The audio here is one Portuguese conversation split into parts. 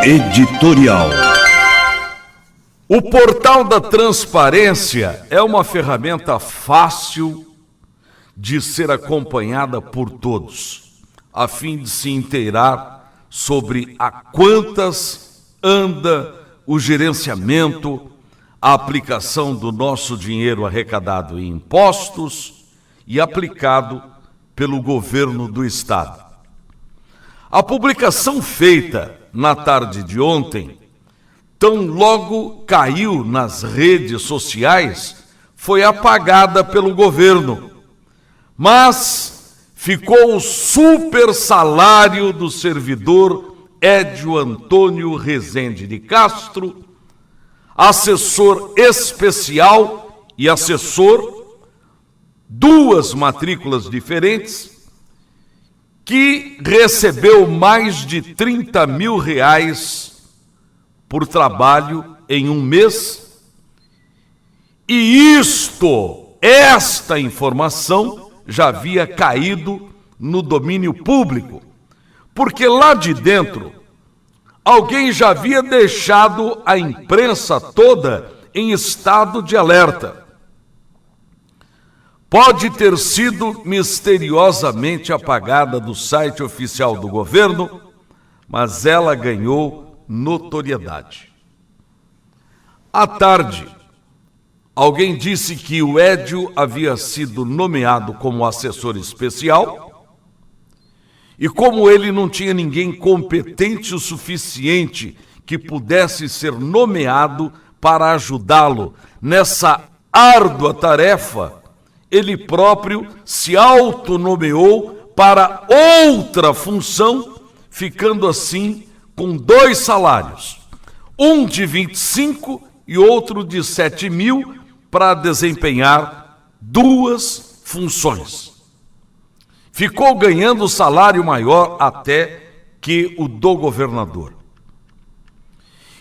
Editorial. O Portal da Transparência é uma ferramenta fácil de ser acompanhada por todos, a fim de se inteirar sobre a quantas anda o gerenciamento, a aplicação do nosso dinheiro arrecadado em impostos e aplicado pelo governo do Estado. A publicação feita na tarde de ontem, tão logo caiu nas redes sociais, foi apagada pelo governo, mas ficou o super salário do servidor Édio Antônio Rezende de Castro, assessor especial e assessor, duas matrículas diferentes, que recebeu mais de 30 mil reais por trabalho em um mês. E esta informação já havia caído no domínio público, porque lá de dentro alguém já havia deixado a imprensa toda em estado de alerta. Pode ter sido misteriosamente apagada do site oficial do governo, mas ela ganhou notoriedade. À tarde, alguém disse que o Édio havia sido nomeado como assessor especial e, como ele não tinha ninguém competente o suficiente que pudesse ser nomeado para ajudá-lo nessa árdua tarefa, ele próprio se autonomeou para outra função, ficando assim com dois salários, um de 25 e outro de 7 mil, para desempenhar duas funções. Ficou ganhando salário maior até que o do governador.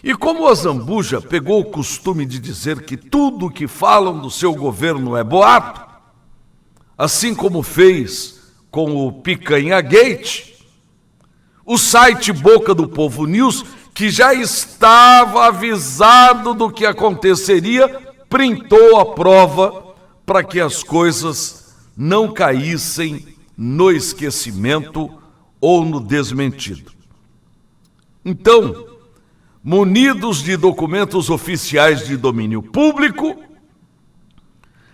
E como a Zambuja pegou o costume de dizer que tudo o que falam do seu governo é boato, assim como fez com o Picanha Gate, o site Boca do Povo News, que já estava avisado do que aconteceria, printou a prova para que as coisas não caíssem no esquecimento ou no desmentido. Então, munidos de documentos oficiais de domínio público,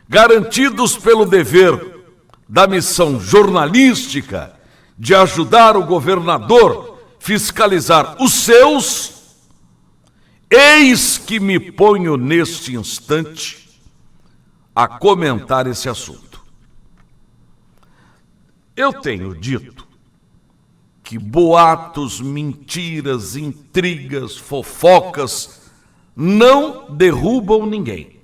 garantidos pelo dever da missão jornalística de ajudar o governador a fiscalizar os seus, eis que me ponho neste instante a comentar esse assunto. Eu tenho dito que boatos, mentiras, intrigas, fofocas não derrubam ninguém.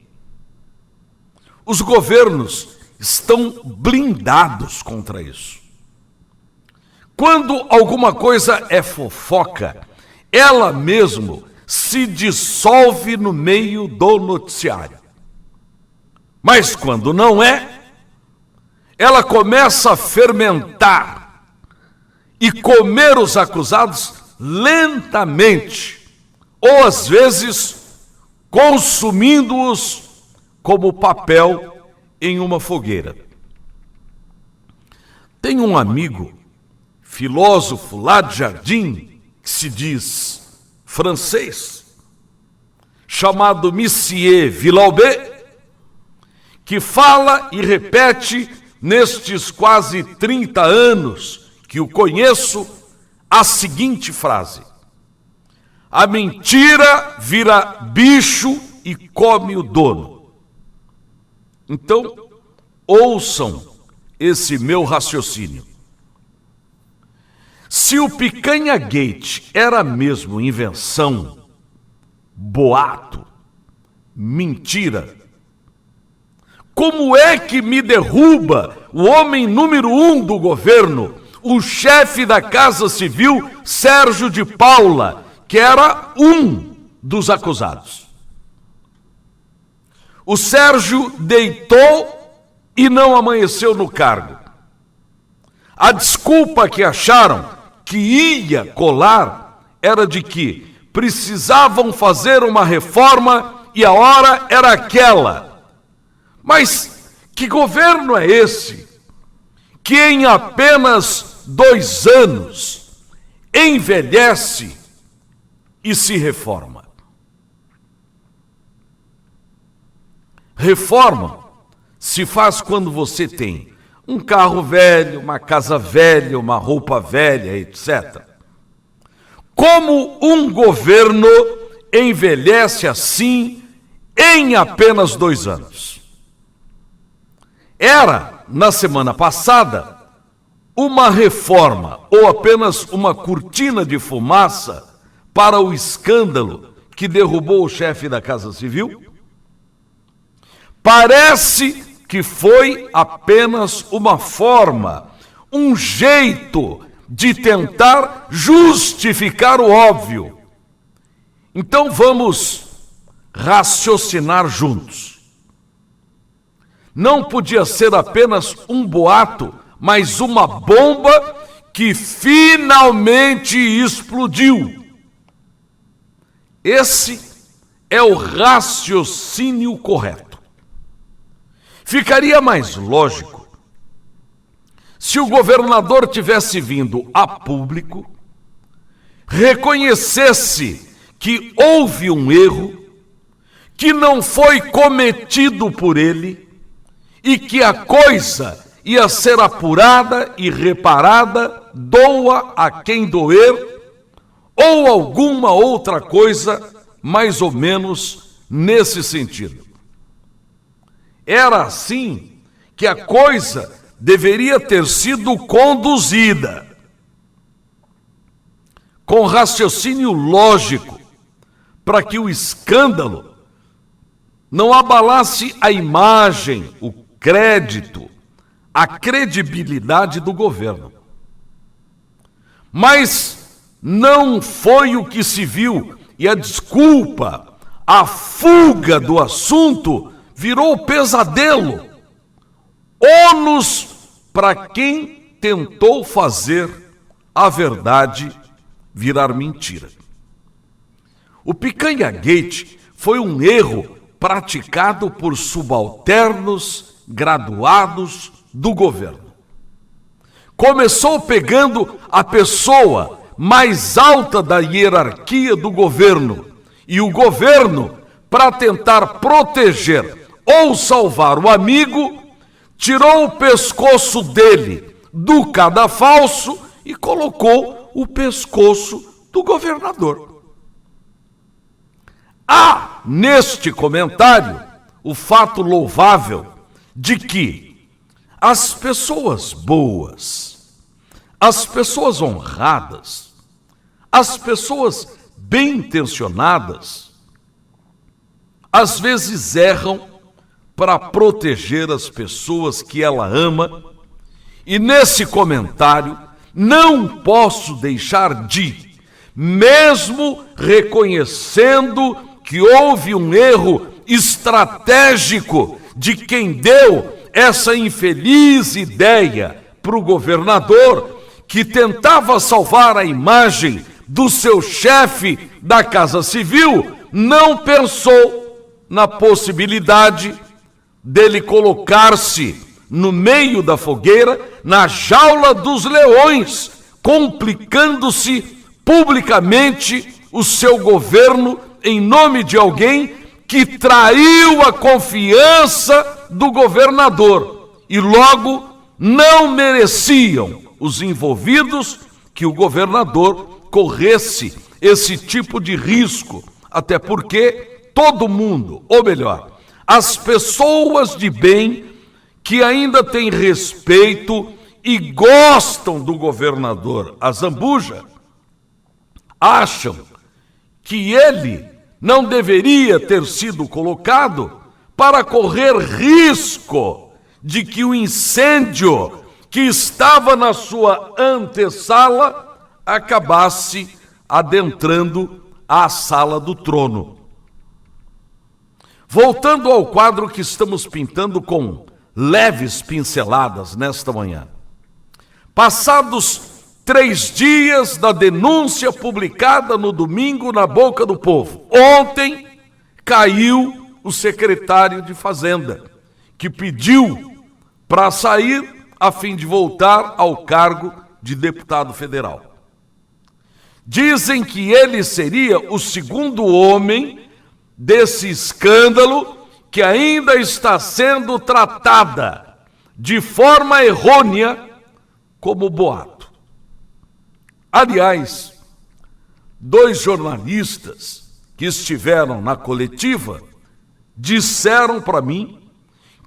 Os governos estão blindados contra isso. Quando alguma coisa é fofoca, ela mesmo se dissolve no meio do noticiário. Mas quando não é, ela começa a fermentar e comer os acusados lentamente, ou às vezes consumindo-os como papel em uma fogueira. Tem um amigo, filósofo lá de Jardim, que se diz francês, chamado Monsieur Villaubé, que fala e repete nestes quase 30 anos que o conheço a seguinte frase: a mentira vira bicho e come o dono. Então, ouçam esse meu raciocínio. Se o Picanha Gate era mesmo invenção, boato, mentira, como é que me derruba o homem número 1 do governo, o chefe da Casa Civil, Sérgio de Paula, que era um dos acusados? O Sérgio deitou e não amanheceu no cargo. A desculpa que acharam que ia colar era de que precisavam fazer uma reforma e a hora era aquela. Mas que governo é esse que em apenas 2 anos envelhece e se reforma? Reforma se faz quando você tem um carro velho, uma casa velha, uma roupa velha, etc. Como um governo envelhece assim em apenas 2 anos? Era, na semana passada, uma reforma ou apenas uma cortina de fumaça para o escândalo que derrubou o chefe da Casa Civil? Parece que foi apenas uma forma, um jeito de tentar justificar o óbvio. Então vamos raciocinar juntos. Não podia ser apenas um boato, mas uma bomba que finalmente explodiu. Esse é o raciocínio correto. Ficaria mais lógico se o governador tivesse vindo a público, reconhecesse que houve um erro, que não foi cometido por ele e que a coisa ia ser apurada e reparada, doa a quem doer, ou alguma outra coisa mais ou menos nesse sentido. Era assim que a coisa deveria ter sido conduzida, com raciocínio lógico, para que o escândalo não abalasse a imagem, o crédito, a credibilidade do governo. Mas não foi o que se viu, e a desculpa, a fuga do assunto virou pesadelo, ônus para quem tentou fazer a verdade virar mentira. O Picanha Gate foi um erro praticado por subalternos graduados do governo. Começou pegando a pessoa mais alta da hierarquia do governo, e o governo, para tentar proteger ou salvar o amigo, tirou o pescoço dele do cadafalso e colocou o pescoço do governador. Há neste comentário o fato louvável de que as pessoas boas, as pessoas honradas, as pessoas bem-intencionadas, às vezes erram para proteger as pessoas que ela ama, e nesse comentário não posso deixar de, mesmo reconhecendo que houve um erro estratégico de quem deu essa infeliz ideia para o governador, que tentava salvar a imagem do seu chefe da Casa Civil, não pensou na possibilidade dele colocar-se no meio da fogueira, na jaula dos leões, complicando-se publicamente o seu governo em nome de alguém que traiu a confiança do governador, e logo não mereciam os envolvidos que o governador corresse esse tipo de risco, até porque todo mundo, ou melhor, as pessoas de bem que ainda têm respeito e gostam do governador Azambuja, acham que ele não deveria ter sido colocado para correr risco de que o incêndio que estava na sua antessala acabasse adentrando a sala do trono. Voltando ao quadro que estamos pintando com leves pinceladas nesta manhã. Passados 3 dias da denúncia publicada no domingo na Boca do Povo. Ontem caiu o secretário de Fazenda, que pediu para sair a fim de voltar ao cargo de deputado federal. Dizem que ele seria o segundo homem desse escândalo que ainda está sendo tratada de forma errônea como boato. Aliás, 2 jornalistas que estiveram na coletiva disseram para mim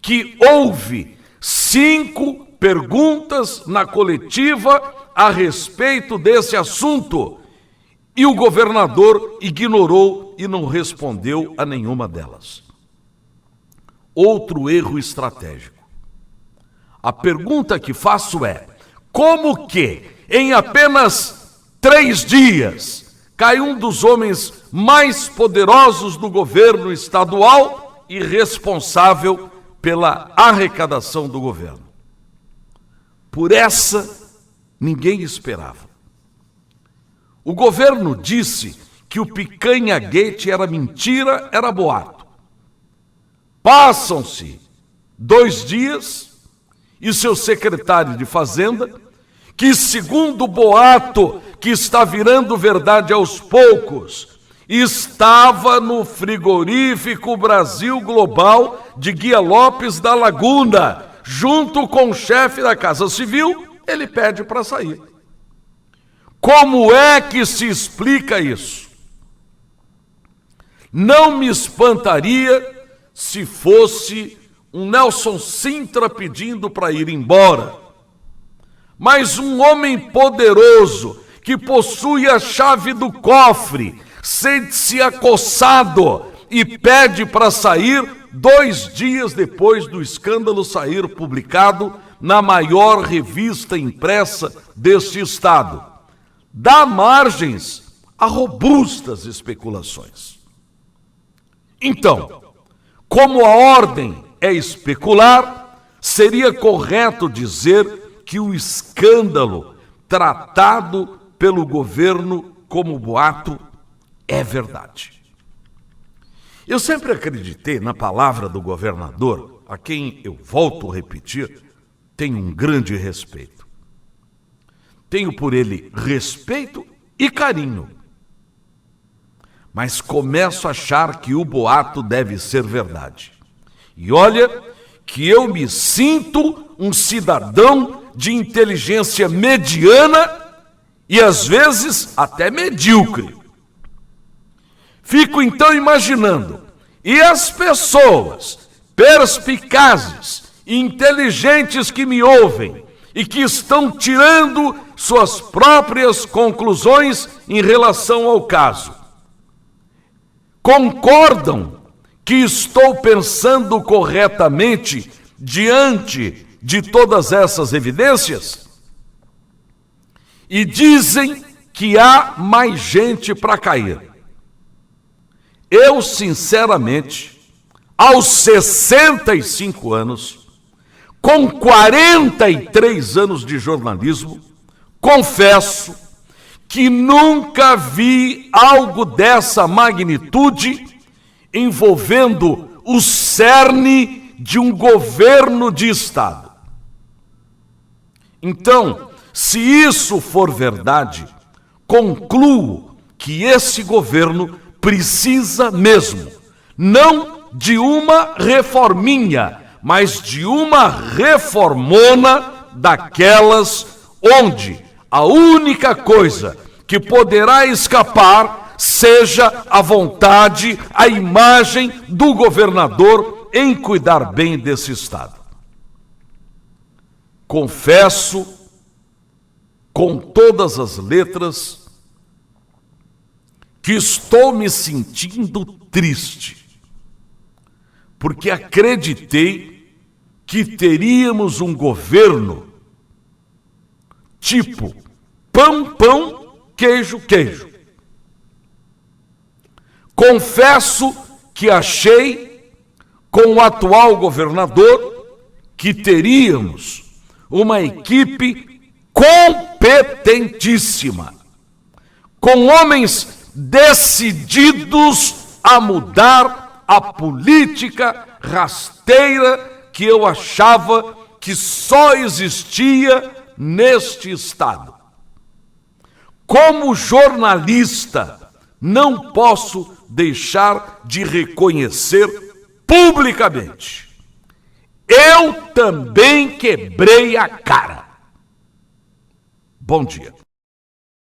que houve 5 perguntas na coletiva a respeito desse assunto e o governador ignorou e não respondeu a nenhuma delas. Outro erro estratégico. A pergunta que faço é: como que em apenas 3 dias cai um dos homens mais poderosos do governo estadual e responsável pela arrecadação do governo? Por essa, ninguém esperava. O governo disse que o Picanha-Gate era mentira, era boato. Passam-se 2 dias e seu secretário de Fazenda, que segundo o boato que está virando verdade aos poucos, estava no frigorífico Brasil Global de Guia Lopes da Laguna, junto com o chefe da Casa Civil, ele pede para sair. Como é que se explica isso? Não me espantaria se fosse um Nelson Sintra pedindo para ir embora, mas um homem poderoso que possui a chave do cofre sente-se acossado e pede para sair 2 dias depois do escândalo sair publicado na maior revista impressa deste estado. Dá margens a robustas especulações. Então, como a ordem é especular, seria correto dizer que o escândalo tratado pelo governo como boato é verdade. Eu sempre acreditei na palavra do governador, a quem eu volto a repetir, tenho um grande respeito. Tenho por ele respeito e carinho. Mas começo a achar que o boato deve ser verdade. E olha que eu me sinto um cidadão de inteligência mediana e às vezes até medíocre. Fico então imaginando, e as pessoas perspicazes e inteligentes que me ouvem e que estão tirando suas próprias conclusões em relação ao caso, concordam que estou pensando corretamente diante de todas essas evidências? E dizem que há mais gente para cair. Eu, sinceramente, aos 65 anos, com 43 anos de jornalismo, confesso que nunca vi algo dessa magnitude envolvendo o cerne de um governo de Estado. Então, se isso for verdade, concluo que esse governo precisa mesmo, não de uma reforminha, mas de uma reformona daquelas onde a única coisa que poderá escapar seja a vontade, a imagem do governador em cuidar bem desse Estado. Confesso com todas as letras que estou me sentindo triste, porque acreditei que teríamos um governo tipo pão, pão, queijo, queijo. Confesso que achei, com o atual governador, que teríamos uma equipe competentíssima, com homens decididos a mudar a política rasteira que eu achava que só existia neste Estado. Como jornalista, não posso deixar de reconhecer publicamente: eu também quebrei a cara. Bom dia.